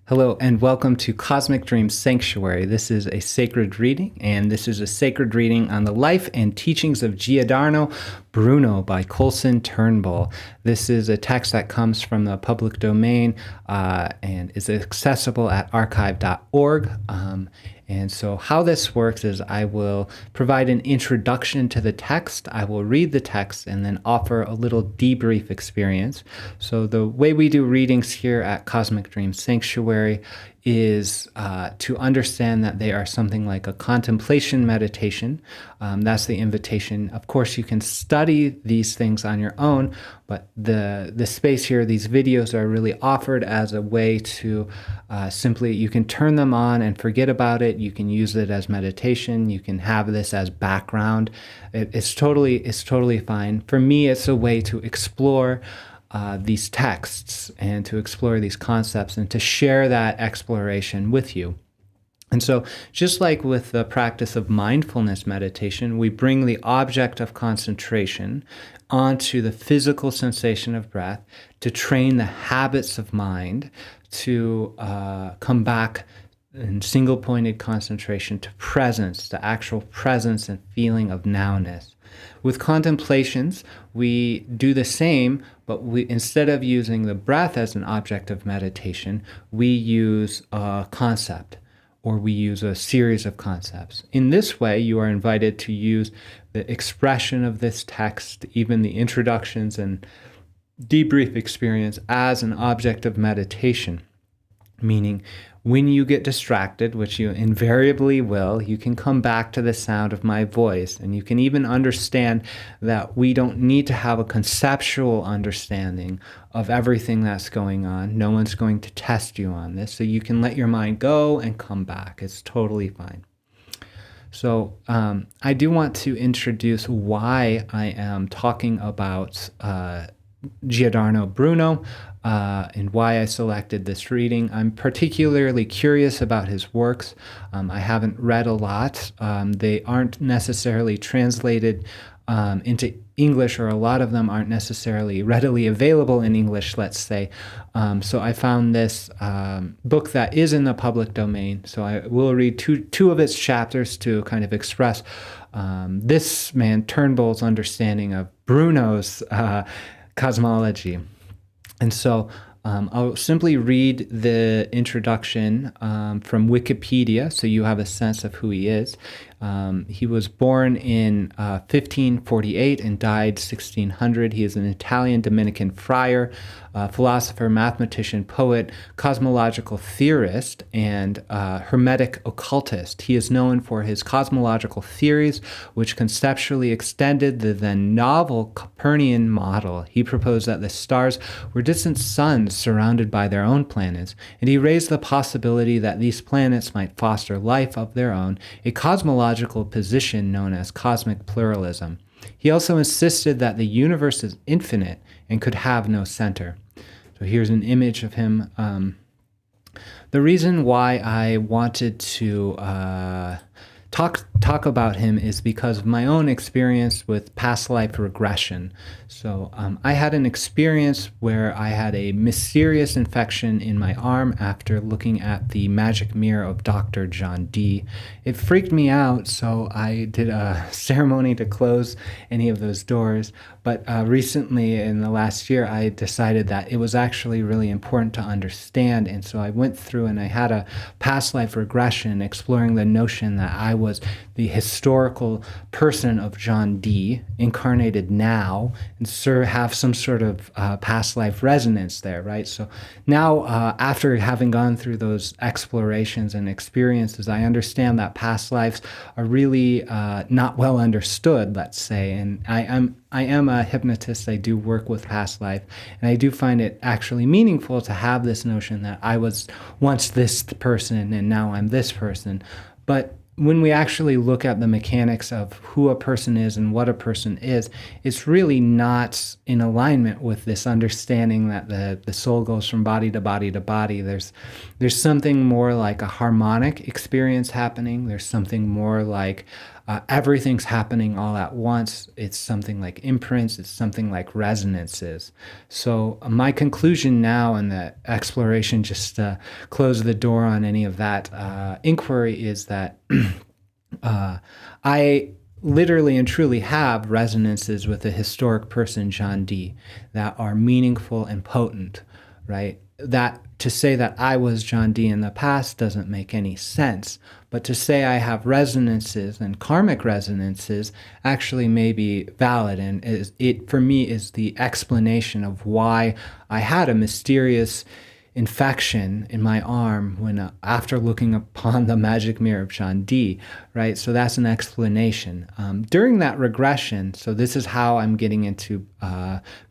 Hello and welcome to Cosmic Dream Sanctuary. This is a sacred reading, and this is a sacred reading on the life and teachings of Giordano Bruno by Colson Turnbull. This is a text that comes from the public domain and is accessible at archive.org. And so how this works is I will provide an introduction to the text, I will read the text, and then offer a little debrief experience. So the way we do readings here at Cosmic Dream Sanctuary is to understand that they are something like a contemplation meditation. That's the invitation. Of course, you can study these things on your own, but the space here, these videos are really offered as a way to simply, you can turn them on and forget about it. You can use it as meditation. You can have this as background. It's totally fine. For me, it's a way to explore these texts and to explore these concepts and to share that exploration with you. And so just like with the practice of mindfulness meditation, we bring the object of concentration onto the physical sensation of breath to train the habits of mind to come back in single-pointed concentration to presence, to actual presence and feeling of nowness. With contemplations, we do the same, but instead of using the breath as an object of meditation, we use a concept, or we use a series of concepts. In this way, you are invited to use the expression of this text, even the introductions and debrief experience, as an object of meditation, meaning when you get distracted, which you invariably will, you can come back to the sound of my voice, and you can even understand that we don't need to have a conceptual understanding of everything that's going on. No one's going to test you on this, so you can let your mind go and come back. It's totally fine. So I do want to introduce why I am talking about Giordano Bruno and why I selected this reading. I'm particularly curious about his works. I haven't read a lot. They aren't necessarily translated into English, or a lot of them aren't necessarily readily available in English, let's say. So I found this book that is in the public domain. So I will read two of its chapters to kind of express this man Turnbull's understanding of Bruno's cosmology. And so I'll simply read the introduction from Wikipedia so you have a sense of who he is. He was born in 1548 and died 1600. He is an Italian Dominican friar, philosopher, mathematician, poet, cosmological theorist, and hermetic occultist. He is known for his cosmological theories, which conceptually extended the then novel Copernican model. He proposed that the stars were distant suns surrounded by their own planets, and he raised the possibility that these planets might foster life of their own, a cosmological position known as cosmic pluralism. He also insisted that the universe is infinite and could have no center. So here's an image of him. The reason why I wanted to talk about him is because of my own experience with past life regression. So I had an experience where I had a mysterious infection in my arm after looking at the magic mirror of Dr. John Dee. It freaked me out, so I did a ceremony to close any of those doors. But recently, in the last year, I decided that it was actually really important to understand. And so I went through and I had a past life regression exploring the notion that I was the historical person of John Dee, incarnated now, and have some sort of past life resonance there, right? So now, after having gone through those explorations and experiences, I understand that past lives are really not well understood, let's say. And I am a hypnotist. I do work with past life, and I do find it actually meaningful to have this notion that I was once this person and now I'm this person. But when we actually look at the mechanics of who a person is and what a person is, it's really not in alignment with this understanding that the soul goes from body to body to body. There's something more like a harmonic experience happening. There's something more like everything's happening all at once. It's something like imprints. It's something like resonances. So my conclusion now in the exploration, just to close the door on any of that inquiry, is that I literally and truly have resonances with the historic person, John Dee, that are meaningful and potent, right? That to say that I was John Dee in the past doesn't make any sense. But to say I have resonances and karmic resonances actually may be valid. And it, for me, is the explanation of why I had a mysterious infection in my arm when after looking upon the magic mirror of John Dee, right? So that's an explanation. During that regression, so this is how I'm getting into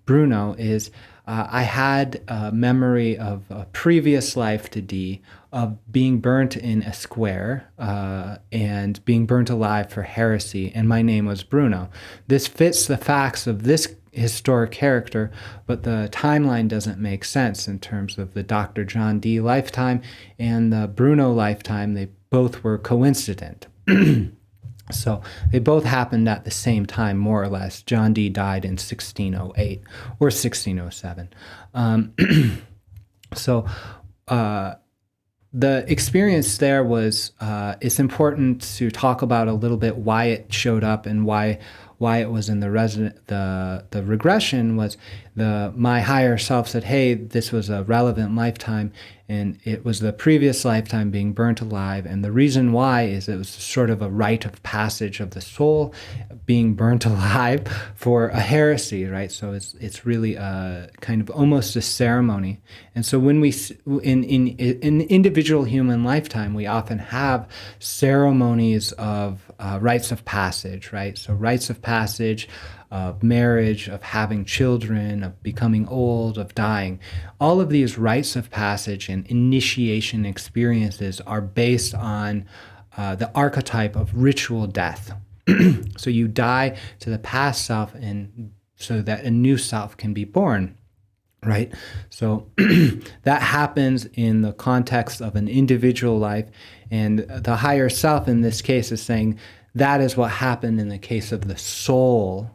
Bruno, is I had a memory of a previous life to Dee of being burnt in a square and being burnt alive for heresy, and my name was Bruno. This fits the facts of this historic character, but the timeline doesn't make sense in terms of the Dr. John Dee lifetime and the Bruno lifetime. They both were coincident. So they both happened at the same time, more or less. John Dee died in 1608 or 1607. So the experience there was, it's important to talk about a little bit why it showed up and why it was in the regression was my higher self said, hey, this was a relevant lifetime, and it was the previous lifetime being burnt alive. And the reason why is it was sort of a rite of passage of the soul being burnt alive for a heresy, right? So it's really a kind of almost a ceremony. And so when we, in individual human lifetime, we often have ceremonies of rites of passage, right? So rites of passage, of marriage, of having children, of becoming old, of dying. All of these rites of passage and initiation experiences are based on the archetype of ritual death. So you die to the past self, and so that a new self can be born, right? So that happens in the context of an individual life, and the higher self in this case is saying that is what happened in the case of the soul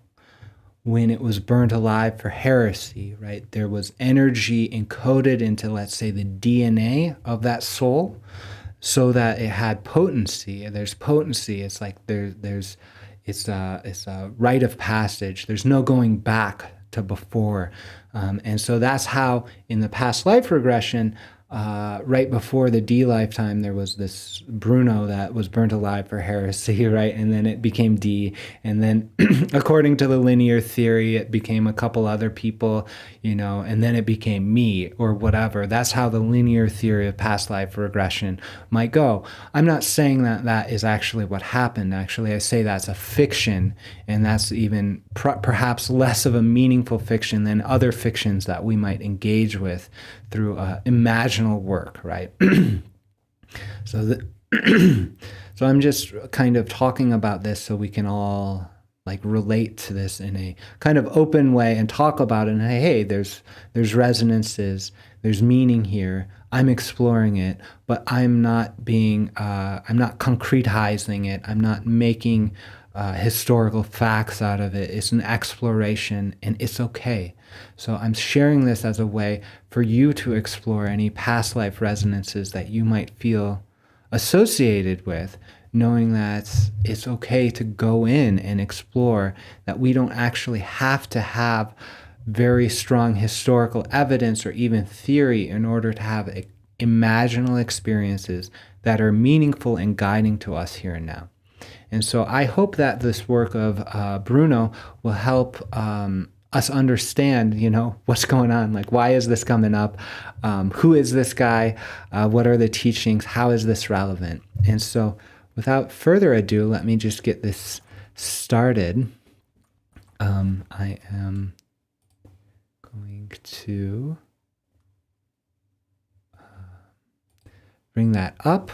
when it was burnt alive for heresy, right? There was energy encoded into, let's say, the DNA of that soul, so that it had potency. There's potency. It's like it's a rite of passage. There's no going back to before, and so that's how in the past life regression, right before the D lifetime, there was this Bruno that was burnt alive for heresy, right? And then it became D. And then according to the linear theory, it became a couple other people, and then it became me or whatever. That's how the linear theory of past life regression might go. I'm not saying that that is actually what happened. Actually, I say that's a fiction, and that's even perhaps less of a meaningful fiction than other fictions that we might engage with through imaginal work, right? So I'm just kind of talking about this so we can all like relate to this in a kind of open way and talk about it. And hey, there's resonances, there's meaning here. I'm exploring it, but I'm not concretizing it. I'm not making historical facts out of it. It's an exploration, and it's okay. So I'm sharing this as a way for you to explore any past life resonances that you might feel associated with, knowing that it's okay to go in and explore, that we don't actually have to have very strong historical evidence or even theory in order to have imaginal experiences that are meaningful and guiding to us here and now. And so I hope that this work of Bruno will help us understand, what's going on. Like, why is this coming up? Who is this guy? What are the teachings? How is this relevant? And so without further ado, let me just get this started. I am going to bring that up.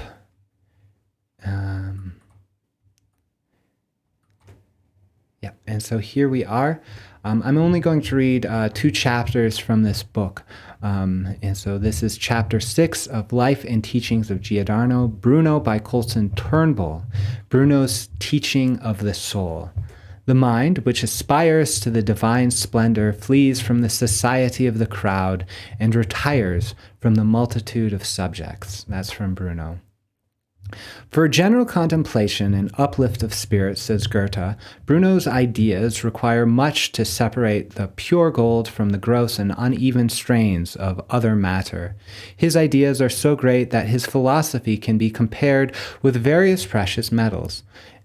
Yeah, and so here we are. I'm only going to read 2 chapters from this book. And so this is chapter 6 of Life and Teachings of Giordano, Bruno by Colson Turnbull, Bruno's Teaching of the Soul. The mind, which aspires to the divine splendor, flees from the society of the crowd and retires from the multitude of subjects. That's from Bruno. For general contemplation and uplift of spirit, says Goethe, Bruno's ideas require much to separate the pure gold from the gross and uneven strains of other matter. His ideas are so great that his philosophy can be compared with various precious metals,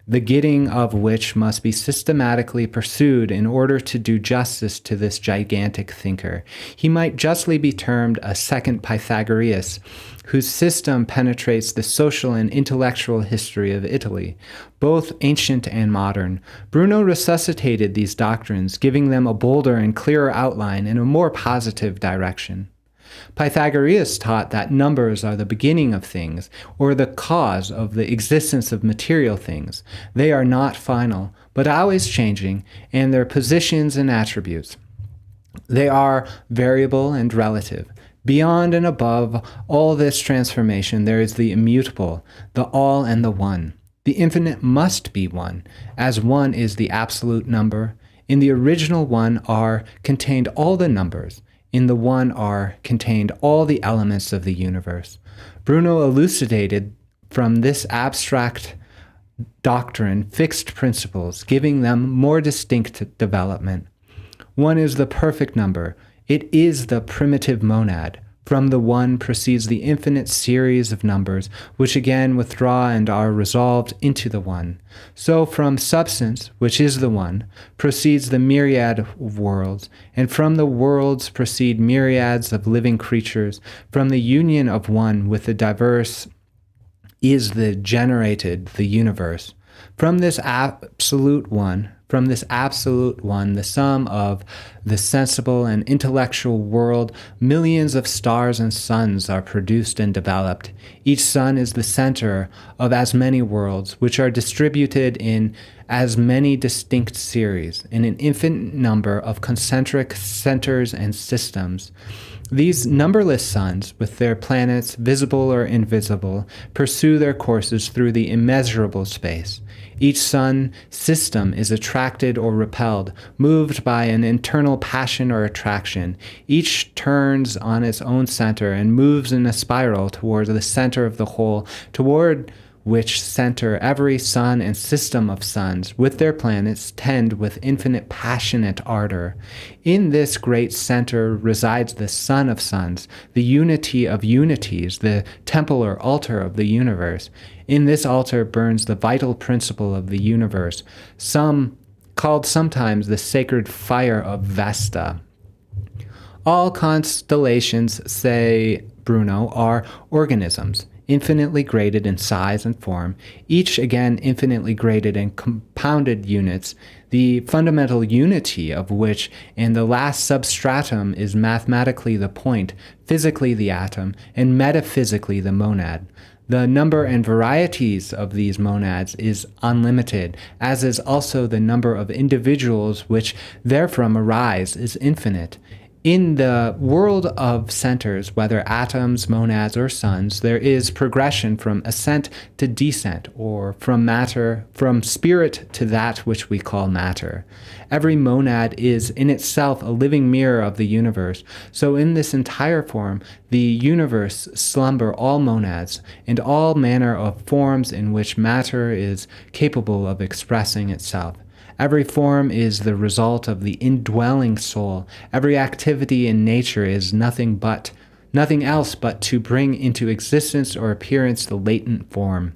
the getting of which must be systematically pursued in order to do justice to this gigantic thinker. He might justly be termed a second Pythagoras, whose system penetrates the social and intellectual history of Italy, both ancient and modern. Bruno resuscitated these doctrines, giving them a bolder and clearer outline in a more positive direction. Pythagoras taught that numbers are the beginning of things, or the cause of the existence of material things. They are not final, but always changing, and their positions and attributes. They are variable and relative. Beyond and above all this transformation, there is the immutable, the all and the one. The infinite must be one, as one is the absolute number. In the original one are contained all the numbers. In the one are contained all the elements of the universe. Bruno elucidated from this abstract doctrine fixed principles, giving them more distinct development. One is the perfect number. It is the primitive monad. From the one proceeds the infinite series of numbers, which again withdraw and are resolved into the one. So from substance, which is the one, proceeds the myriad of worlds, and from the worlds proceed myriads of living creatures. From the union of one with the diverse is the generated, the universe. From this absolute one, the sum of the sensible and intellectual world, millions of stars and suns are produced and developed. Each sun is the center of as many worlds, which are distributed in as many distinct series, in an infinite number of concentric centers and systems. These numberless suns, with their planets, visible or invisible, pursue their courses through the immeasurable space. Each sun system is attracted or repelled, moved by an internal passion or attraction. Each turns on its own center and moves in a spiral toward the center of the whole, toward which center every sun and system of suns, with their planets, tend with infinite passionate ardor. In this great center resides the Son of Suns, the unity of unities, the temple or altar of the universe. In this altar burns the vital principle of the universe, called sometimes the sacred fire of Vesta. All constellations, say Bruno, are organisms, infinitely graded in size and form, each again infinitely graded in compounded units, the fundamental unity of which and the last substratum is mathematically the point, physically the atom, and metaphysically the monad. The number and varieties of these monads is unlimited, as is also the number of individuals which therefrom arise is infinite. In the world of centers, whether atoms, monads, or suns, there is progression from ascent to descent, or from spirit to that which we call matter. Every monad is in itself a living mirror of the universe. So in this entire form, the universe slumber all monads and all manner of forms in which matter is capable of expressing itself. Every form is the result of the indwelling soul. Every activity in nature is nothing else but to bring into existence or appearance the latent form.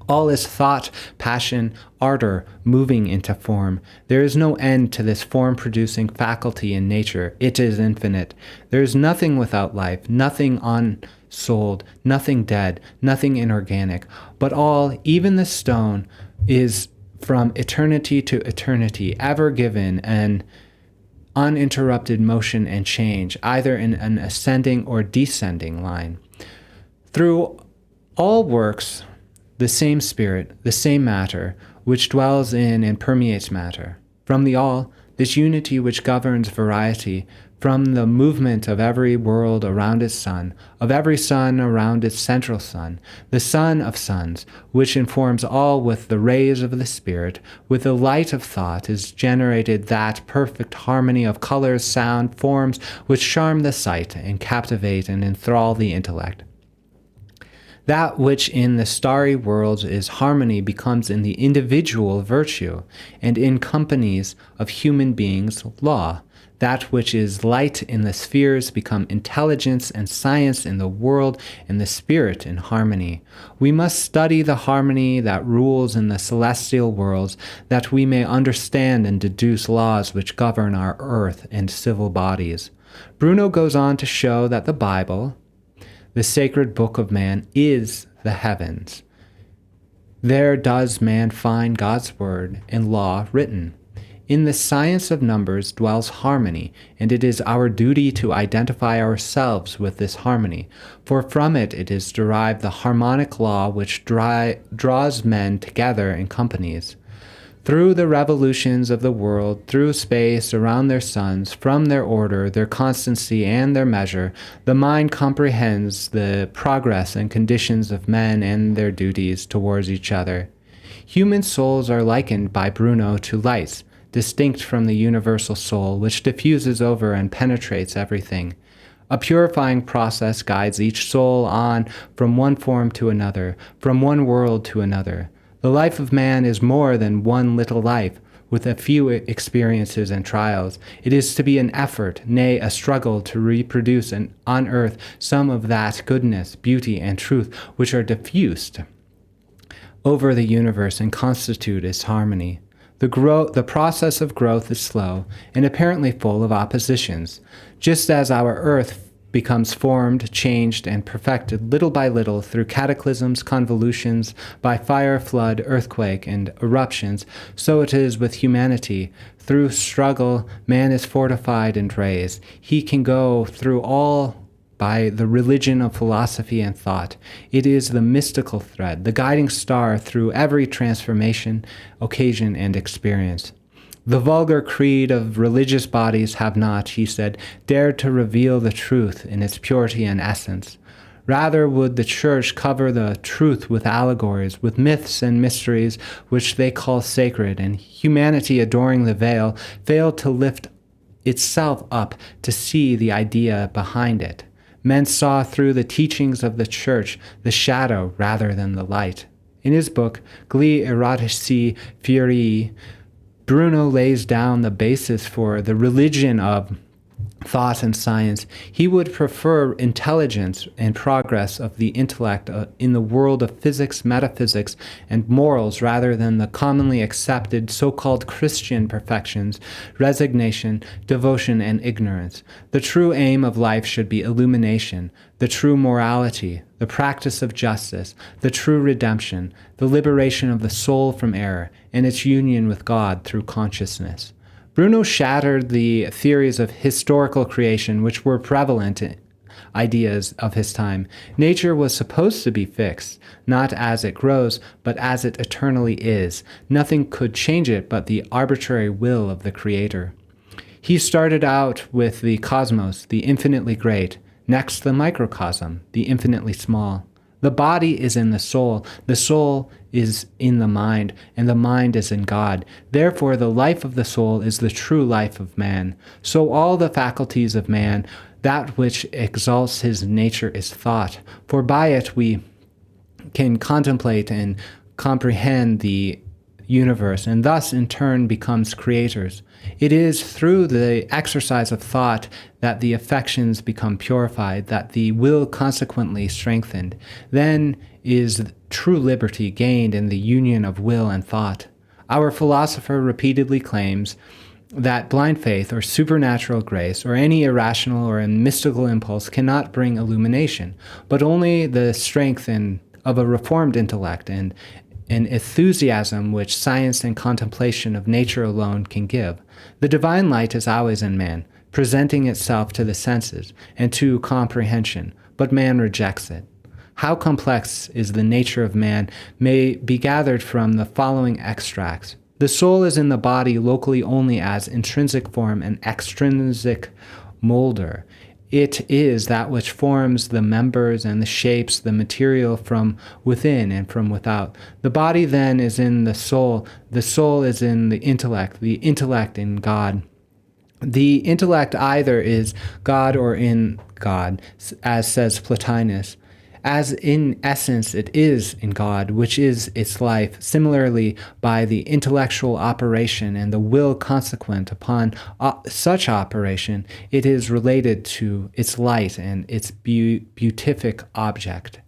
All is thought, passion, ardor, moving into form. There is no end to this form-producing faculty in nature. It is infinite. There is nothing without life, nothing unsouled, nothing dead, nothing inorganic, but all, even the stone, is from eternity to eternity, ever given an uninterrupted motion and change, either in an ascending or descending line. Through all works, the same spirit, the same matter, which dwells in and permeates matter. From the all, this unity which governs variety, from the movement of every world around its sun, of every sun around its central sun, the sun of suns, which informs all with the rays of the Spirit, with the light of thought, is generated that perfect harmony of colors, sound, forms, which charm the sight and captivate and enthrall the intellect. That which in the starry worlds is harmony becomes in the individual virtue, and in companies of human beings law. That which is light in the spheres become intelligence and science in the world, and the spirit in harmony. We must study the harmony that rules in the celestial worlds, that we may understand and deduce laws which govern our earth and civil bodies. Bruno goes on to show that the Bible, the sacred book of man, is the heavens. There does man find God's word and law written. In the science of numbers dwells harmony, and it is our duty to identify ourselves with this harmony, for from it is derived the harmonic law which draws men together in companies. Through the revolutions of the world, through space around their suns, from their order, their constancy, and their measure, the mind comprehends the progress and conditions of men and their duties towards each other. Human souls are likened by Bruno to lights, distinct from the universal soul, which diffuses over and penetrates everything. A purifying process guides each soul on from one form to another, from one world to another. The life of man is more than one little life, with a few experiences and trials. It is to be an effort, nay, a struggle to reproduce on earth some of that goodness, beauty, and truth which are diffused over the universe and constitute its harmony. The process of growth is slow and apparently full of oppositions. Just as our earth becomes formed, changed, and perfected little by little through cataclysms, convolutions, by fire, flood, earthquake, and eruptions, so it is with humanity. Through struggle, man is fortified and raised. He can go through all by the religion of philosophy and thought. It is the mystical thread, the guiding star through every transformation, occasion, and experience. The vulgar creed of religious bodies have not, he said, dared to reveal the truth in its purity and essence. Rather would the church cover the truth with allegories, with myths and mysteries which they call sacred, and humanity, adoring the veil, failed to lift itself up to see the idea behind it. Men saw through the teachings of the church the shadow rather than the light. In his book, Gli Erotici Furii, Bruno lays down the basis for the religion of thought and science. He would prefer intelligence and progress of the intellect in the world of physics, metaphysics, and morals rather than the commonly accepted so-called Christian perfections, resignation, devotion, and ignorance. The true aim of life should be illumination, the true morality, the practice of justice, the true redemption, the liberation of the soul from error, and its union with God through consciousness. Bruno shattered the theories of historical creation which were prevalent ideas of his time. Nature was supposed to be fixed, not as it grows, but as it eternally is. Nothing could change it but the arbitrary will of the Creator. He started out with the cosmos, the infinitely great, next the microcosm, the infinitely small. The body is in the soul is in the mind, and the mind is in God. Therefore, the life of the soul is the true life of man. So all the faculties of man, that which exalts his nature is thought, for by it we can contemplate and comprehend the universe, and thus in turn becomes creators. It is through the exercise of thought that the affections become purified, that the will consequently strengthened. Then is true liberty gained in the union of will and thought. Our philosopher repeatedly claims that blind faith or supernatural grace or any irrational or mystical impulse cannot bring illumination, but only the strength of a reformed intellect and an enthusiasm which science and contemplation of nature alone can give. The divine light is always in man, presenting itself to the senses and to comprehension, but man rejects it. How complex is the nature of man may be gathered from the following extracts. The soul is in the body locally only as intrinsic form and extrinsic molder. It is that which forms the members and the shapes the material from within and from without. The body then is in the soul is in the intellect in God. The intellect either is God or in God, as says Plotinus. As in essence it is in God, which is its life. Similarly, by the intellectual operation and the will consequent upon such operation, it is related to its light and its beatific object.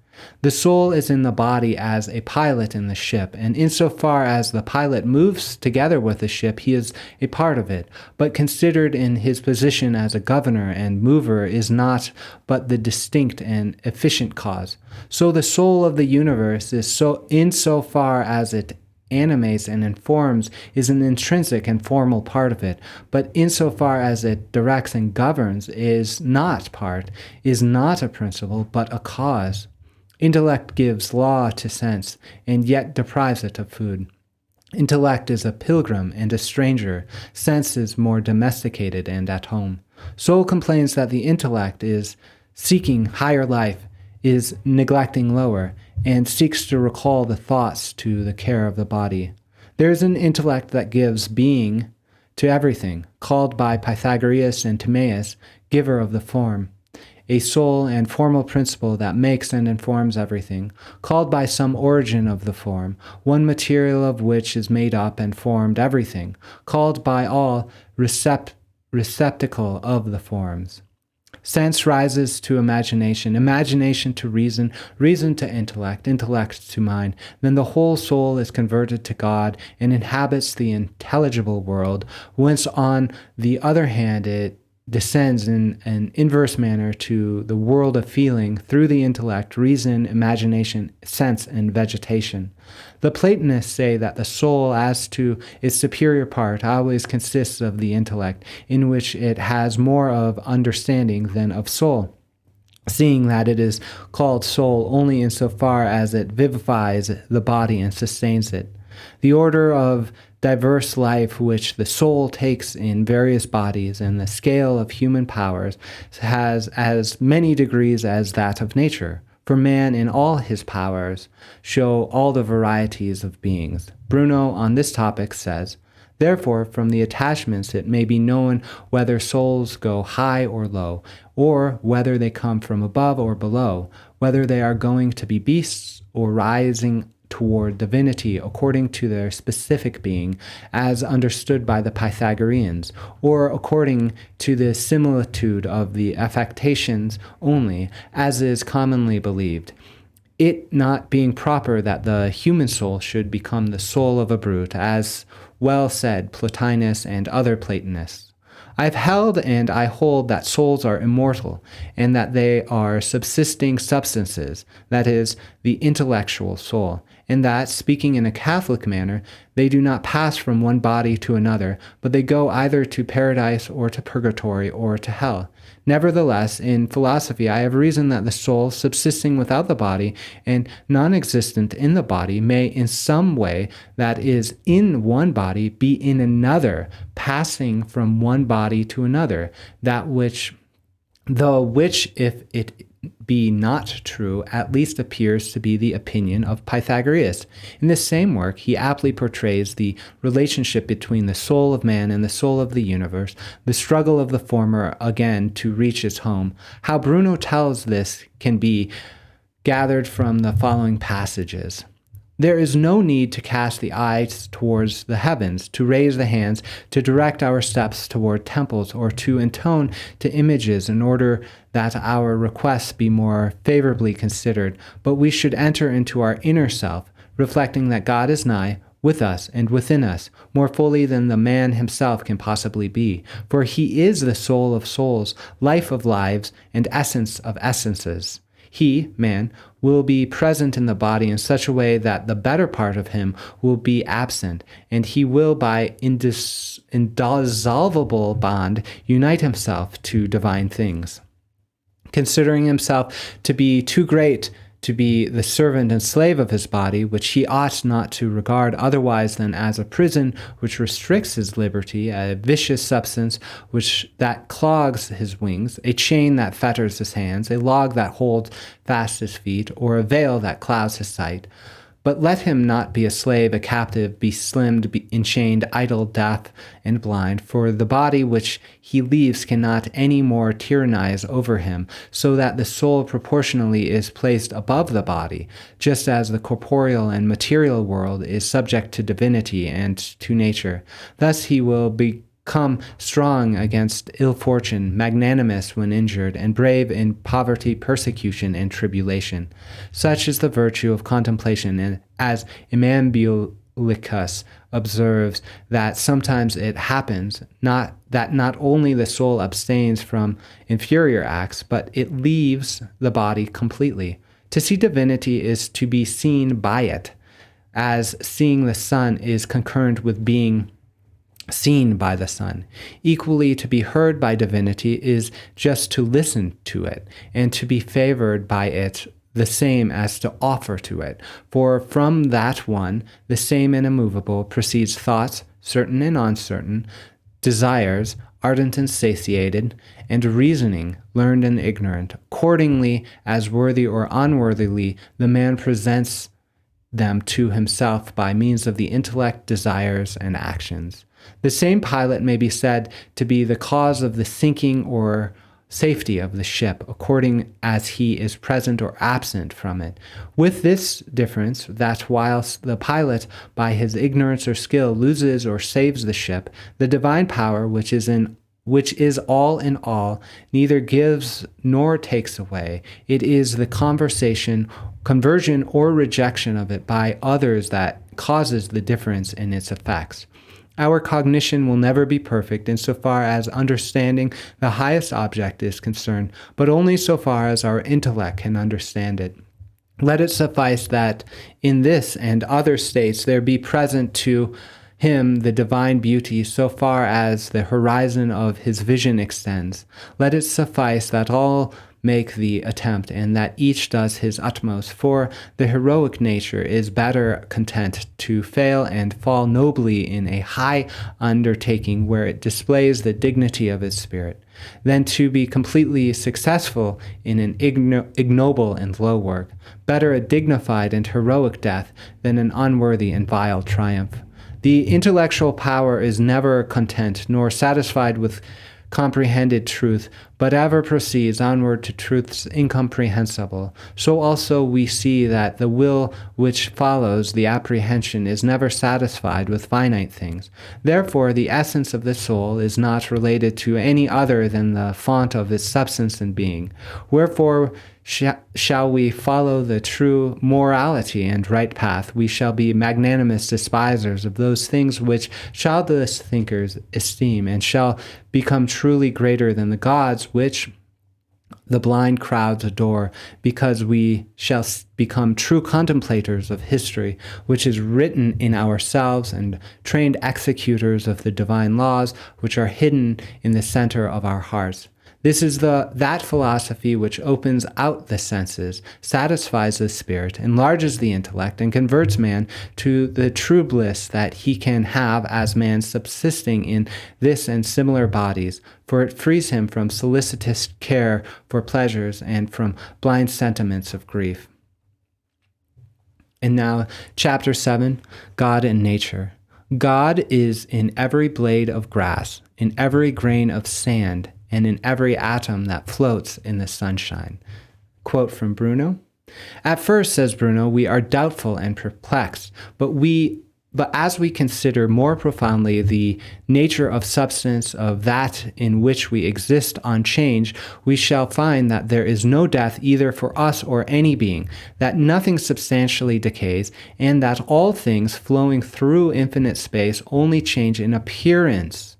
The soul is in the body as a pilot in the ship, and insofar as the pilot moves together with the ship, he is a part of it, but considered in his position as a governor and mover is not but the distinct and efficient cause. So the soul of the universe is so insofar as it animates and informs is an intrinsic and formal part of it, but insofar as it directs and governs is not a principle, but a cause. Intellect gives law to sense, and yet deprives it of food. Intellect is a pilgrim and a stranger. Sense is more domesticated and at home. Soul complains that the intellect is seeking higher life, is neglecting lower, and seeks to recall the thoughts to the care of the body. There is an intellect that gives being to everything, called by Pythagoras and Timaeus, giver of the form. A soul and formal principle that makes and informs everything, called by some origin of the form, one material of which is made up and formed everything, called by all receptacle of the forms. Sense rises to imagination, imagination to reason, reason to intellect, intellect to mind. Then the whole soul is converted to God and inhabits the intelligible world, whence on the other hand it descends in an inverse manner to the world of feeling through the intellect, reason, imagination, sense, and vegetation. The Platonists say that the soul, as to its superior part, always consists of the intellect, in which it has more of understanding than of soul, seeing that it is called soul only insofar as it vivifies the body and sustains it. The order of diverse life which the soul takes in various bodies and the scale of human powers has as many degrees as that of nature. For man in all his powers show all the varieties of beings. Bruno on this topic says, therefore, from the attachments it may be known whether souls go high or low, or whether they come from above or below, whether they are going to be beasts or rising toward divinity according to their specific being, as understood by the Pythagoreans, or according to the similitude of the affectations only, as is commonly believed. It not being proper that the human soul should become the soul of a brute, as well said Plotinus and other Platonists. I have held and I hold that souls are immortal, and that they are subsisting substances, that is, the intellectual soul, and that, speaking in a Catholic manner, they do not pass from one body to another, but they go either to paradise or to purgatory or to hell. Nevertheless, in philosophy I have reasoned that the soul, subsisting without the body and non-existent in the body, may in some way that is in one body be in another, passing from one body to another, which if it be not true, at least appears to be the opinion of Pythagoras. In this same work, he aptly portrays the relationship between the soul of man and the soul of the universe, the struggle of the former again to reach its home. How Bruno tells this can be gathered from the following passages. There is no need to cast the eyes towards the heavens, to raise the hands, to direct our steps toward temples, or to intone to images in order that our requests be more favorably considered, but we should enter into our inner self, reflecting that God is nigh, with us and within us, more fully than the man himself can possibly be, for he is the soul of souls, life of lives, and essence of essences. He, man, will be present in the body in such a way that the better part of him will be absent, and he will by indissoluble bond unite himself to divine things. Considering himself to be too great to be the servant and slave of his body, which he ought not to regard otherwise than as a prison which restricts his liberty, a vicious substance that clogs his wings, a chain that fetters his hands, a log that holds fast his feet, or a veil that clouds his sight. But let him not be a slave, a captive, be slimmed, be enchained, idle, deaf, and blind, for the body which he leaves cannot any more tyrannize over him, so that the soul proportionally is placed above the body, just as the corporeal and material world is subject to divinity and to nature. Thus he will become strong against ill fortune, magnanimous when injured, and brave in poverty, persecution, and tribulation. Such is the virtue of contemplation, and as Imambulicus observes, that sometimes it happens not only the soul abstains from inferior acts, but it leaves the body completely. To see divinity is to be seen by it, as seeing the sun is concurrent with being seen by the sun. Equally, to be heard by divinity is just to listen to it, and to be favored by it the same as to offer to it. For from that one, the same and immovable, proceeds thoughts, certain and uncertain, desires, ardent and satiated, and reasoning, learned and ignorant. Accordingly, as worthy or unworthily, the man presents them to himself by means of the intellect, desires, and actions. The same pilot may be said to be the cause of the sinking or safety of the ship, according as he is present or absent from it, with this difference, that whilst the pilot by his ignorance or skill loses or saves the ship, the divine power, which is all in all, neither gives nor takes away. It is the conversion or rejection of it by others that causes the difference in its effects. Our cognition will never be perfect insofar as understanding the highest object is concerned, but only so far as our intellect can understand it. Let it suffice that in this and other states there be present to him the divine beauty so far as the horizon of his vision extends. Let it suffice that all make the attempt, and that each does his utmost, for the heroic nature is better content to fail and fall nobly in a high undertaking where it displays the dignity of its spirit, than to be completely successful in an ignoble and low work. Better a dignified and heroic death than an unworthy and vile triumph. The intellectual power is never content nor satisfied with comprehended truth, but ever proceeds onward to truths incomprehensible. So also we see that the will which follows the apprehension is never satisfied with finite things. Therefore, the essence of the soul is not related to any other than the fount of its substance and being. Wherefore, shall we follow the true morality and right path, we shall be magnanimous despisers of those things which childless thinkers esteem, and shall become truly greater than the gods which the blind crowds adore, because we shall become true contemplators of history, which is written in ourselves, and trained executors of the divine laws, which are hidden in the center of our hearts. This is that philosophy which opens out the senses, satisfies the spirit, enlarges the intellect, and converts man to the true bliss that he can have as man subsisting in this and similar bodies, for it frees him from solicitous care for pleasures and from blind sentiments of grief. And now, Chapter 7, God and Nature. God is in every blade of grass, in every grain of sand, and in every atom that floats in the sunshine. Quote from Bruno. At first, says Bruno, we are doubtful and perplexed, but as we consider more profoundly the nature of substance of that in which we exist unchanged, we shall find that there is no death either for us or any being, that nothing substantially decays, and that all things flowing through infinite space only change in appearance.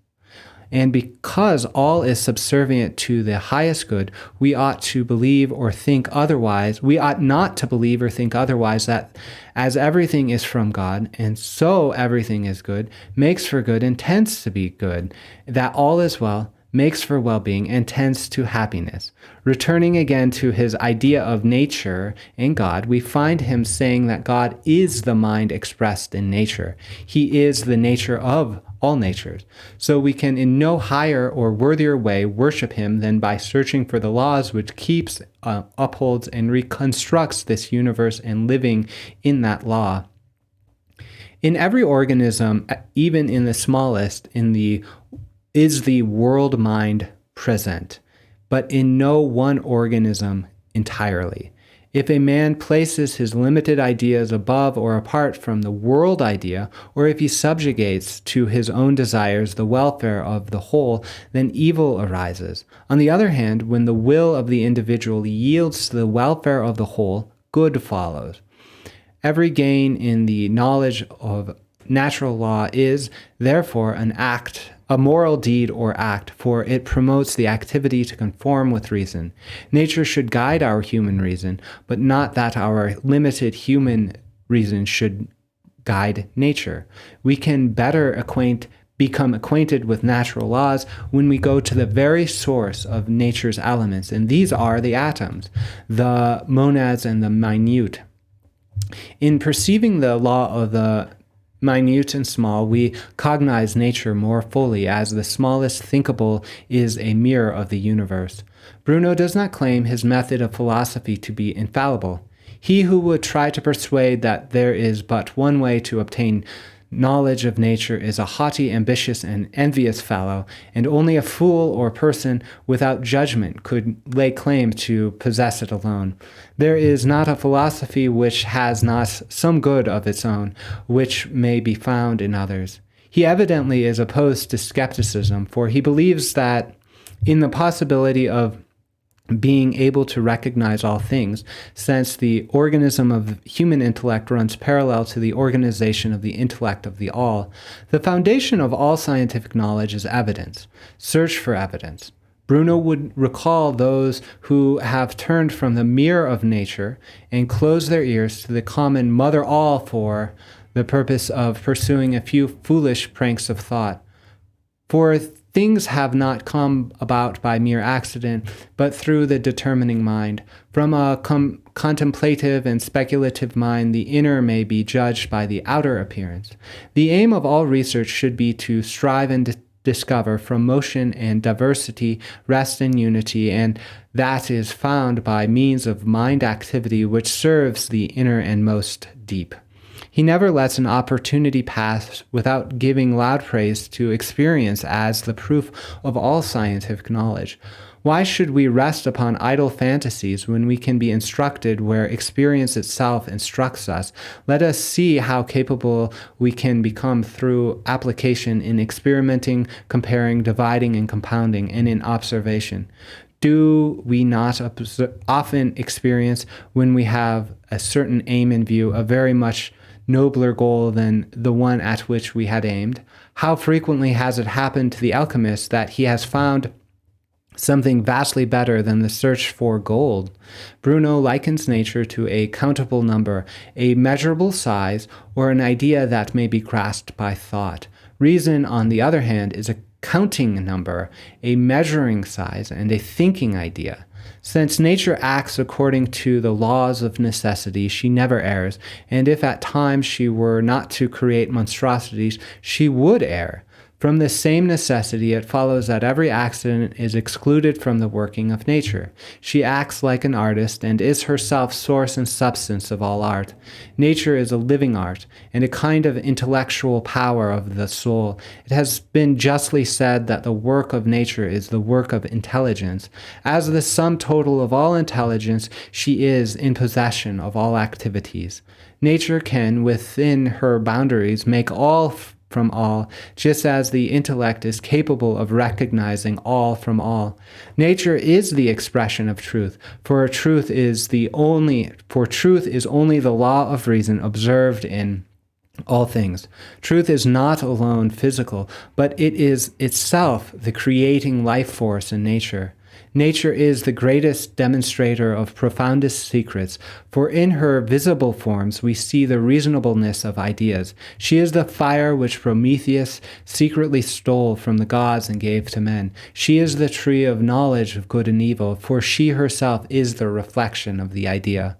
And because all is subservient to the highest good, we ought to believe or think otherwise. We ought not to believe or think otherwise, that as everything is from God, and so everything is good, makes for good, and tends to be good, that all is well, makes for well-being, and tends to happiness. Returning again to his idea of nature and God, we find him saying that God is the mind expressed in nature. He is the nature of all natures. So we can in no higher or worthier way worship him than by searching for the laws which keeps, upholds, and reconstructs this universe and living in that law. In every organism, even in the smallest, is the world mind present, but in no one organism entirely. If a man places his limited ideas above or apart from the world idea, or if he subjugates to his own desires the welfare of the whole, then evil arises. On the other hand, when the will of the individual yields to the welfare of the whole, good follows. Every gain in the knowledge of natural law is, therefore, an act, a moral deed or act, for it promotes the activity to conform with reason. Nature should guide our human reason, but not that our limited human reason should guide nature. We can better become acquainted with natural laws when we go to the very source of nature's elements, and these are the atoms, the monads, and the minute. In perceiving the law of the minute and small, we cognize nature more fully, as the smallest thinkable is a mirror of the universe. Bruno does not claim his method of philosophy to be infallible. He who would try to persuade that there is but one way to obtain knowledge of nature is a haughty, ambitious, and envious fellow, and only a fool or person without judgment could lay claim to possess it alone. There is not a philosophy which has not some good of its own, which may be found in others. He evidently is opposed to skepticism, for he believes that in the possibility of being able to recognize all things, since the organism of human intellect runs parallel to the organization of the intellect of the all. The foundation of all scientific knowledge is evidence. Search for evidence. Bruno would recall those who have turned from the mirror of nature and closed their ears to the common mother all for the purpose of pursuing a few foolish pranks of thought. For things have not come about by mere accident, but through the determining mind. From a contemplative and speculative mind, the inner may be judged by the outer appearance. The aim of all research should be to strive and discover from motion and diversity rest and unity, and that is found by means of mind activity which serves the inner and most deep. He never lets an opportunity pass without giving loud praise to experience as the proof of all scientific knowledge. Why should we rest upon idle fantasies when we can be instructed where experience itself instructs us? Let us see how capable we can become through application in experimenting, comparing, dividing, and compounding, and in observation. Do we not often experience, when we have a certain aim in view, a very much nobler goal than the one at which we had aimed? How frequently has it happened to the alchemist that he has found something vastly better than the search for gold? Bruno likens nature to a countable number, a measurable size, or an idea that may be grasped by thought. Reason, on the other hand, is a counting number, a measuring size, and a thinking idea. Since nature acts according to the laws of necessity, she never errs, and if at times she were not to create monstrosities, she would err. From this same necessity, it follows that every accident is excluded from the working of nature. She acts like an artist and is herself source and substance of all art. Nature is a living art and a kind of intellectual power of the soul. It has been justly said that the work of nature is the work of intelligence. As the sum total of all intelligence, she is in possession of all activities. Nature can, within her boundaries, make all from all, just as the intellect is capable of recognizing all from all. Nature is the expression of truth, for truth is only the law of reason observed in all things. Truth is not alone physical, but it is itself the creating life force in nature. Nature is the greatest demonstrator of profoundest secrets, for in her visible forms we see the reasonableness of ideas. She is the fire which Prometheus secretly stole from the gods and gave to men. She is the tree of knowledge of good and evil, for she herself is the reflection of the idea.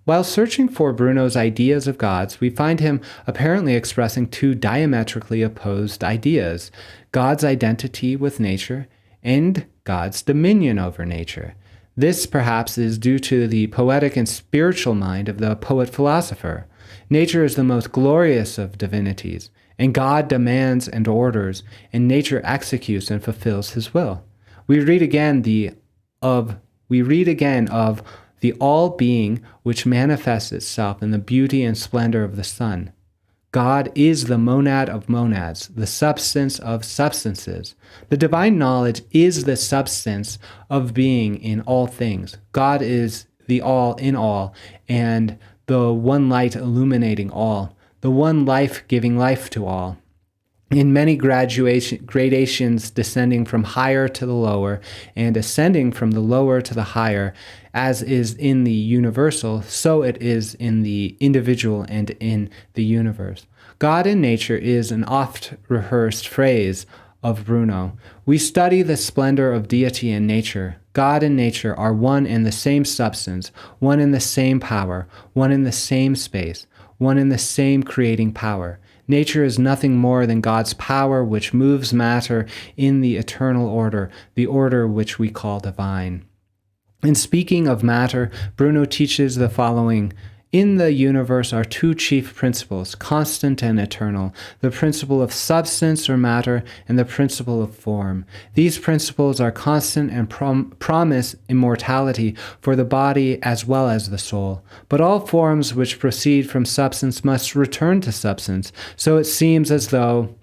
While searching for Bruno's ideas of gods, we find him apparently expressing two diametrically opposed ideas: God's identity with nature and God's dominion over nature. This perhaps is due to the poetic and spiritual mind of the poet-philosopher. Nature is the most glorious of divinities, and God demands and orders, and nature executes and fulfills his will. We read again of the all-being which manifests itself in the beauty and splendor of the sun. God is the monad of monads, the substance of substances. The divine knowledge is the substance of being in all things. God is the all in all, and the one light illuminating all, the one life giving life to all. In many gradations descending from higher to the lower and ascending from the lower to the higher, as is in the universal, so it is in the individual and in the universe. God in nature is an oft-rehearsed phrase of Bruno. We study the splendor of deity in nature. God and nature are one in the same substance, one in the same power, one in the same space, one in the same creating power. Nature is nothing more than God's power which moves matter in the eternal order, the order which we call divine. In speaking of matter, Bruno teaches the following: in the universe are two chief principles, constant and eternal, the principle of substance or matter and the principle of form. These principles are constant and promise immortality for the body as well as the soul. But all forms which proceed from substance must return to substance, so it seems as though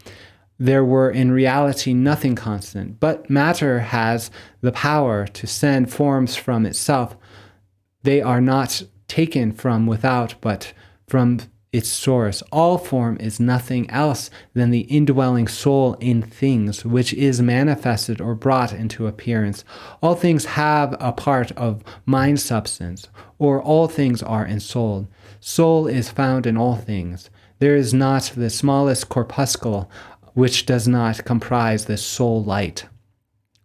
there were in reality nothing constant. But matter has the power to send forms from itself. They are not taken from without, but from its source. All form is nothing else than the indwelling soul in things, which is manifested or brought into appearance. All things have a part of mind substance, or all things are ensouled. Soul is found in all things. There is not the smallest corpuscle which does not comprise the soul light.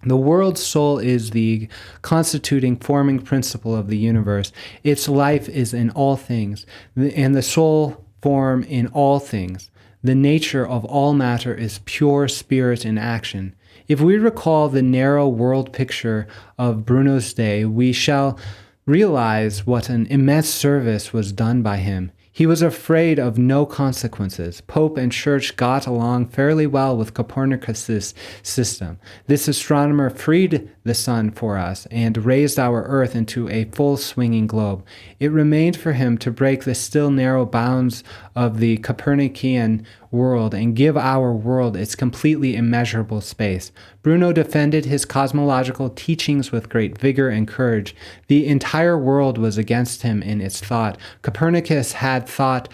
The world's soul is the constituting, forming principle of the universe. Its life is in all things, and the soul form in all things. The nature of all matter is pure spirit in action. If we recall the narrow world picture of Bruno's day, we shall realize what an immense service was done by him. He was afraid of no consequences. Pope and Church got along fairly well with Copernicus's system. This astronomer freed the sun for us and raised our Earth into a full swinging globe. It remained for him to break the still narrow bounds of the Copernican world and give our world its completely immeasurable space. Bruno defended his cosmological teachings with great vigor and courage. The entire world was against him in its thought. Copernicus had thought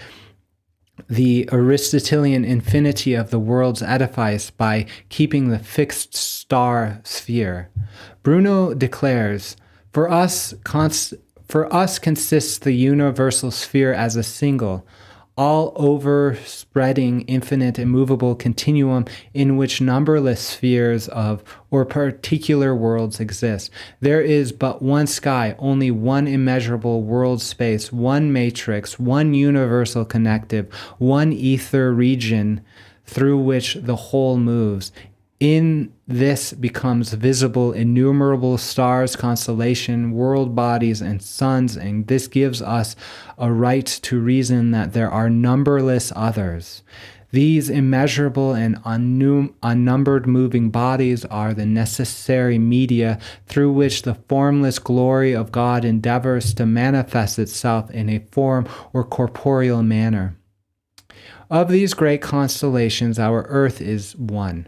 the Aristotelian infinity of the world's edifice by keeping the fixed star sphere. Bruno declares, For us consists the universal sphere as a single, all overspreading, infinite, immovable continuum in which numberless spheres of or particular worlds exist. There is but one sky, only one immeasurable world space, one matrix, one universal connective, one ether region through which the whole moves. In this becomes visible innumerable stars, constellation, world bodies, and suns, and this gives us a right to reason that there are numberless others. These immeasurable and unnumbered moving bodies are the necessary media through which the formless glory of God endeavors to manifest itself in a form or corporeal manner. Of these great constellations, our Earth is one.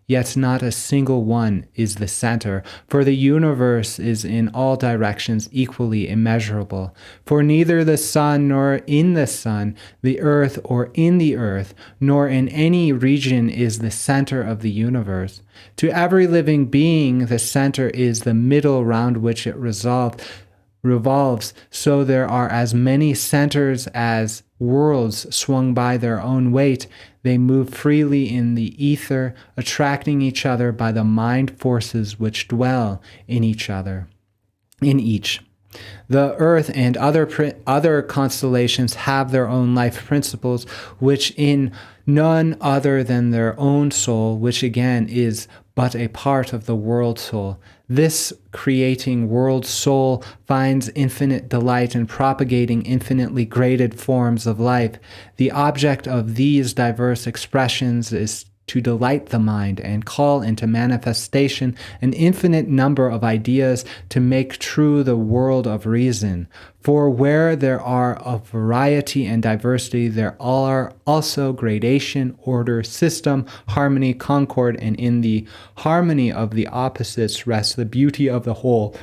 yet not a single one is the center, for the universe is in all directions equally immeasurable. For neither the sun nor in the sun, the earth or in the earth, nor in any region is the center of the universe. To every living being, the center is the middle round which it revolves, so there are as many centers as worlds swung by their own weight. They move freely in the ether, attracting each other by the mind forces which dwell in each. The Earth and other constellations have their own life principles, which in none other than their own soul, which again is but a part of the world soul. This creating world soul finds infinite delight in propagating infinitely graded forms of life. The object of these diverse expressions is to delight the mind and call into manifestation an infinite number of ideas to make true the world of reason. For where there are of variety and diversity, there are also gradation, order, system, harmony, concord, and in the harmony of the opposites rests the beauty of the whole.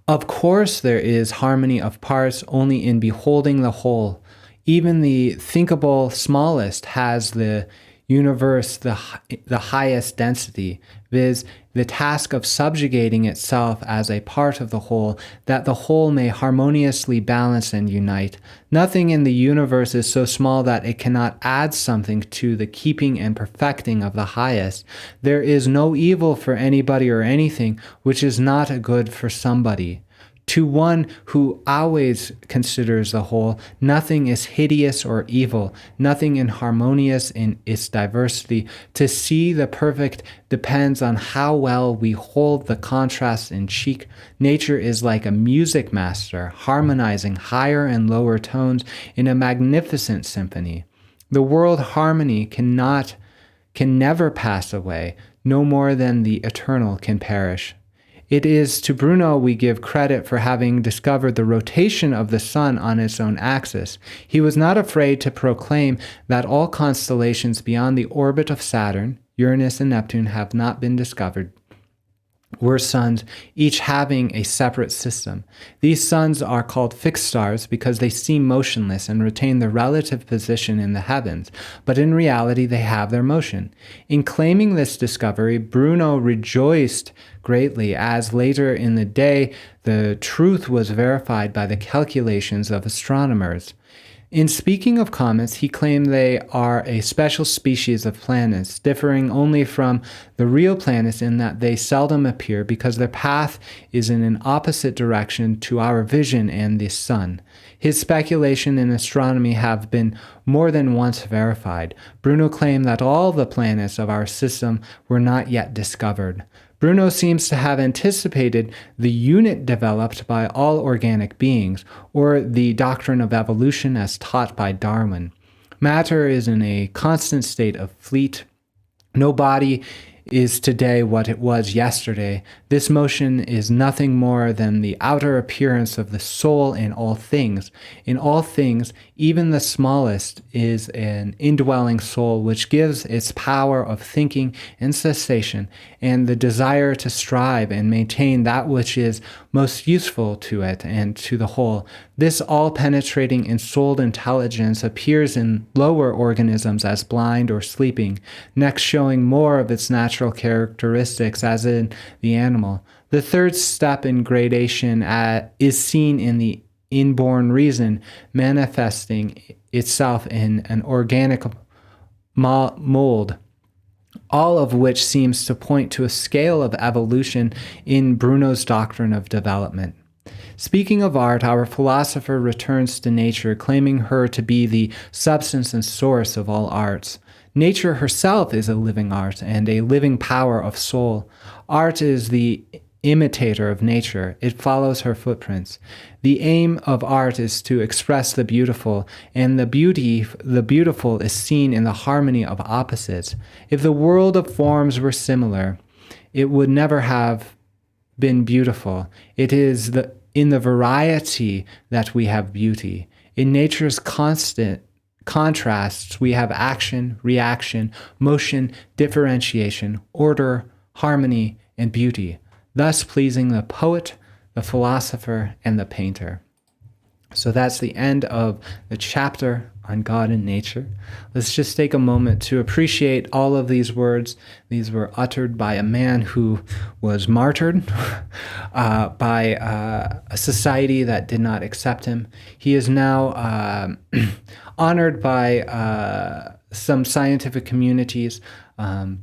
Of course, there is harmony of parts only in beholding the whole. Even the thinkable smallest has the universe the highest density, viz., the task of subjugating itself as a part of the whole, that the whole may harmoniously balance and unite. Nothing in the universe is so small that it cannot add something to the keeping and perfecting of the highest. There is no evil for anybody or anything which is not a good for somebody. To one who always considers the whole, nothing is hideous or evil, nothing inharmonious in its diversity. To see the perfect depends on how well we hold the contrast in cheek. Nature is like a music master, harmonizing higher and lower tones in a magnificent symphony. The world harmony can never pass away, no more than the eternal can perish. It is to Bruno we give credit for having discovered the rotation of the sun on its own axis. He was not afraid to proclaim that all constellations beyond the orbit of Saturn, Uranus and Neptune have not been discovered, were suns, each having a separate system. These suns are called fixed stars because they seem motionless and retain their relative position in the heavens, but in reality they have their motion. In claiming this discovery, Bruno rejoiced greatly, as later in the day the truth was verified by the calculations of astronomers. In speaking of comets, he claimed they are a special species of planets, differing only from the real planets in that they seldom appear because their path is in an opposite direction to our vision and the sun. His speculation in astronomy have been more than once verified. Bruno claimed that all the planets of our system were not yet discovered. Bruno seems to have anticipated the unit developed by all organic beings, or the doctrine of evolution as taught by Darwin. Matter is in a constant state of fleet. No body is today what it was yesterday. This motion is nothing more than the outer appearance of the soul in all things. In all things, even the smallest is an indwelling soul which gives its power of thinking and cessation and the desire to strive and maintain that which is most useful to it and to the whole. This all-penetrating ensouled intelligence appears in lower organisms as blind or sleeping, next showing more of its natural characteristics as in the animal. The third step in gradation is seen in the inborn reason manifesting itself in an organic mold, all of which seems to point to a scale of evolution in Bruno's doctrine of development. Speaking of art, our philosopher returns to nature, claiming her to be the substance and source of all arts. Nature herself is a living art and a living power of soul. Art is the imitator of nature. It follows her footprints. The aim of art is to express the beautiful, and the beautiful is seen in the harmony of opposites. If the world of forms were similar, it would never have been beautiful. It is in the variety that we have beauty. In nature's constant contrasts, we have action, reaction, motion, differentiation, order, harmony, and beauty, thus pleasing the poet, the philosopher, and the painter. So that's the end of the chapter on God and nature. Let's just take a moment to appreciate all of these words. These were uttered by a man who was martyred by a society that did not accept him. He is now honored by some scientific communities,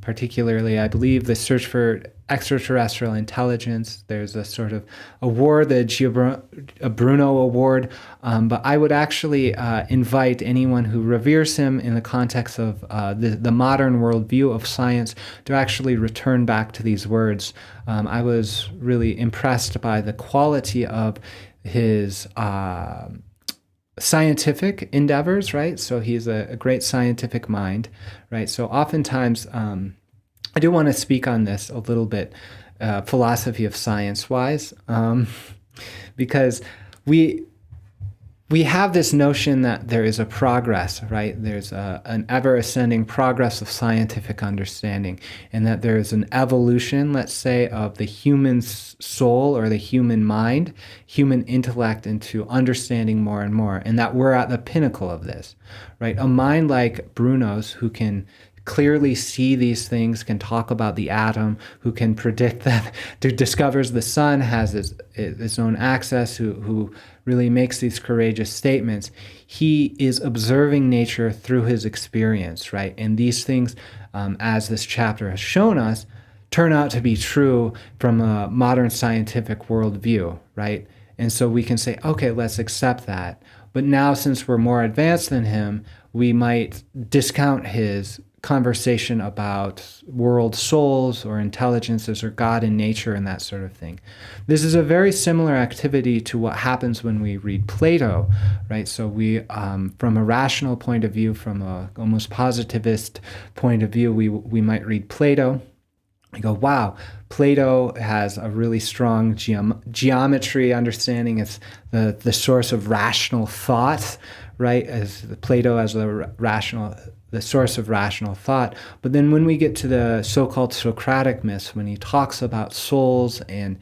particularly, I believe, the search for extraterrestrial intelligence. There's a sort of award, a Bruno Award, but I would actually invite anyone who reveres him in the context of the modern worldview of science to actually return back to these words. I was really impressed by the quality of his scientific endeavors, right? So he's a great scientific mind, right? So oftentimes, I do want to speak on this a little bit, philosophy of science-wise, because we have this notion that there is a progress, right? There's an ever-ascending progress of scientific understanding, and that there is an evolution, let's say, of the human soul or the human mind, human intellect into understanding more and more, and that we're at the pinnacle of this, right? A mind like Bruno's, who can clearly see these things, can talk about the atom, who can predict that, who discovers the sun, has its own access, who really makes these courageous statements. He is observing nature through his experience, right? And these things, as this chapter has shown us, turn out to be true from a modern scientific worldview, right? And so we can say, okay, let's accept that. But now, since we're more advanced than him, we might discount his conversation about world souls or intelligences or God and nature and that sort of thing. This is a very similar activity to what happens when we read Plato, right? So we, from a rational point of view, from a almost positivist point of view, we might read Plato. We go, wow, Plato has a really strong geometry understanding. It's the source of rational thought, right? As Plato as the source of rational thought. But then when we get to the so-called Socratic myths, when he talks about souls and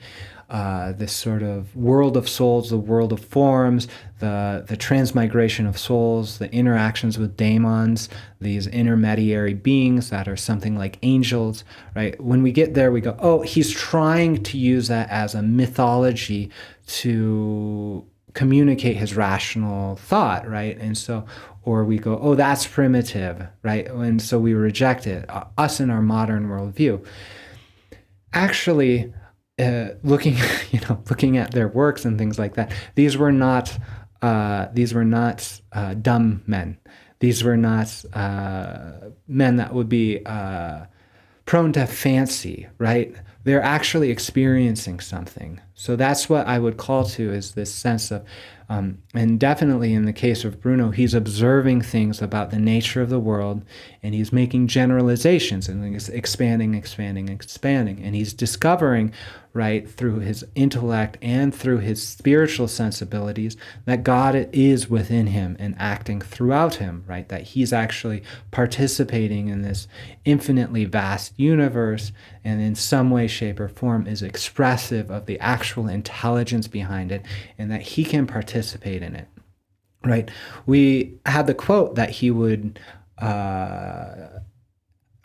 this sort of world of souls, the world of forms, the transmigration of souls, the interactions with daemons, these intermediary beings that are something like angels, right? When we get there, we go, oh, he's trying to use that as a mythology to communicate his rational thought, right? And so, or we go, oh, that's primitive, right? And so we reject it, us in our modern worldview. Actually, looking at their works and things like that, these were not dumb men. These were not men that would be prone to fancy, right? They're actually experiencing something. So that's what I would call to, is this sense of, and definitely in the case of Bruno, he's observing things about the nature of the world, and he's making generalizations, and he's expanding, and he's discovering, right, through his intellect and through his spiritual sensibilities, that God is within him and acting throughout him, right, that he's actually participating in this infinitely vast universe, and in some way, shape, or form is expressive of the actual intelligence behind it, and that he can participate in it, right? We had the quote that he would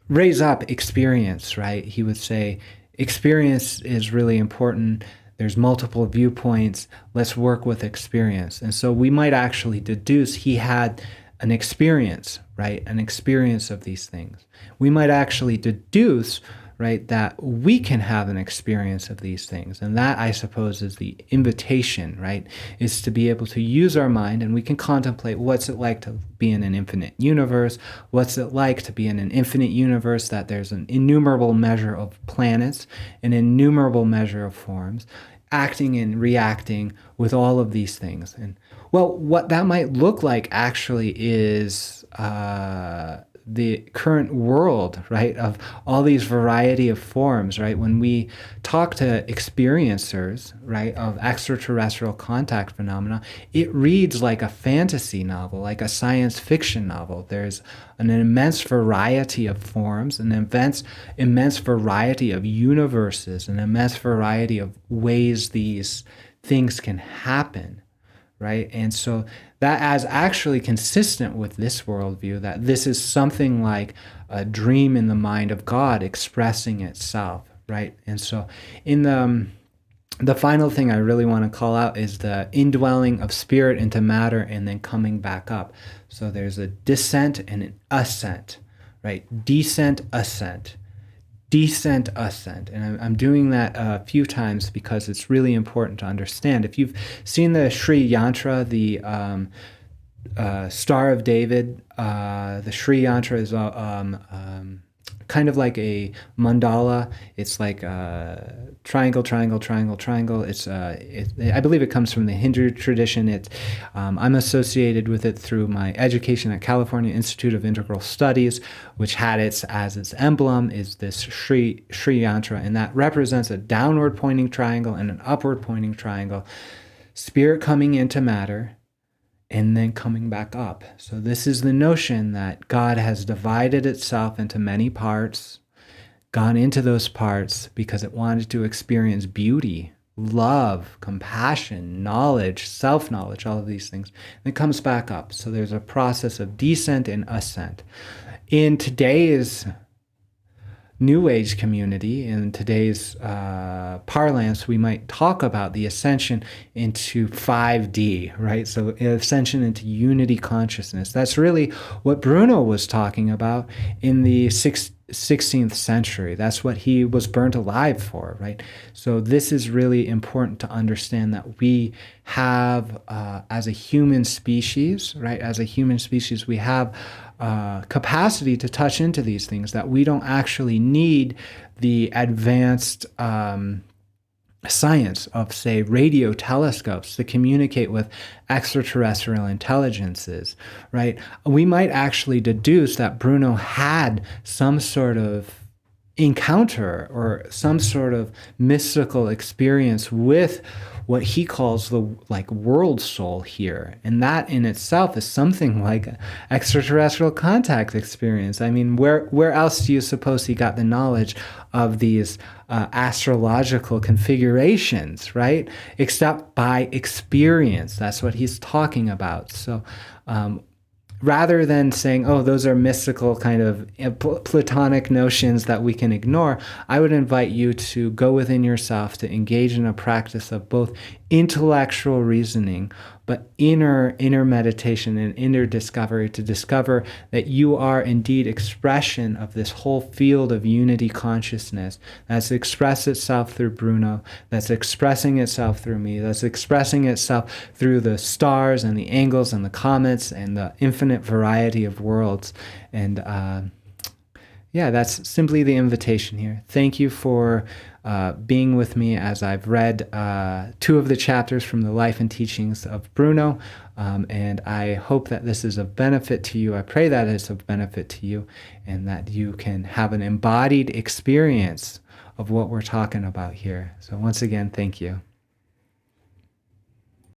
raise up experience, right? He would say, experience is really important. There's multiple viewpoints. Let's work with experience. And so we might actually deduce he had an experience, right? An experience of these things. We might actually deduce, right, that we can have an experience of these things. And that, I suppose, is the invitation, right, is to be able to use our mind, and we can contemplate what's it like to be in an infinite universe, what's it like to be in an infinite universe that there's an innumerable measure of planets, an innumerable measure of forms, acting and reacting with all of these things. And well, what that might look like actually is the current world, right, of all these variety of forms, right? When we talk to experiencers, right, of extraterrestrial contact phenomena, it reads like a fantasy novel, like a science fiction novel. There's an immense variety of forms, an immense variety of universes, an immense variety of ways these things can happen, right? And so that is actually consistent with this worldview, that this is something like a dream in the mind of God expressing itself, right? And so in the final thing I really want to call out is the indwelling of spirit into matter and then coming back up. So there's a descent and an ascent, right? Descent, ascent. Descent, ascent. And I'm doing that a few times because it's really important to understand. If you've seen the Sri Yantra, the Star of David, the Sri Yantra is kind of like a mandala. It's like triangle, triangle, triangle, triangle. I believe it comes from the Hindu tradition. I'm associated with it through my education at California Institute of Integral Studies, which had as its emblem is this Sri Yantra, and that represents a downward pointing triangle and an upward pointing triangle. Spirit coming into matter, and then coming back up. So this is the notion that God has divided itself into many parts, gone into those parts because it wanted to experience beauty, love, compassion, knowledge, self-knowledge, all of these things. And it comes back up. So there's a process of descent and ascent. In today's New Age community, in today's parlance, we might talk about the ascension into 5D, right? So ascension into unity consciousness. That's really what Bruno was talking about in the 16th century. That's what he was burnt alive for, right? So this is really important to understand, that we have, as a human species, right? As a human species, we have capacity to touch into these things, that we don't actually need the advanced science of, say, radio telescopes to communicate with extraterrestrial intelligences, right? We might actually deduce that Bruno had some sort of encounter or some sort of mystical experience with what he calls the world soul here. And that in itself is something like an extraterrestrial contact experience. I mean, where else do you suppose he got the knowledge of these astrological configurations, right? Except by experience. That's what he's talking about. So rather than saying, oh, those are mystical kind of Platonic notions that we can ignore, I would invite you to go within yourself to engage in a practice of both intellectual reasoning, but inner meditation and inner discovery, to discover that you are indeed expression of this whole field of unity consciousness that's expressed itself through Bruno, that's expressing itself through me, that's expressing itself through the stars and the angels and the comets and the infinite variety of worlds. And yeah, that's simply the invitation here. Thank you for being with me as I've read 2 of the chapters from the life and teachings of Bruno, and I hope that this is of benefit to you. I pray that it's of benefit to you, and that you can have an embodied experience of what we're talking about here. So once again, thank you.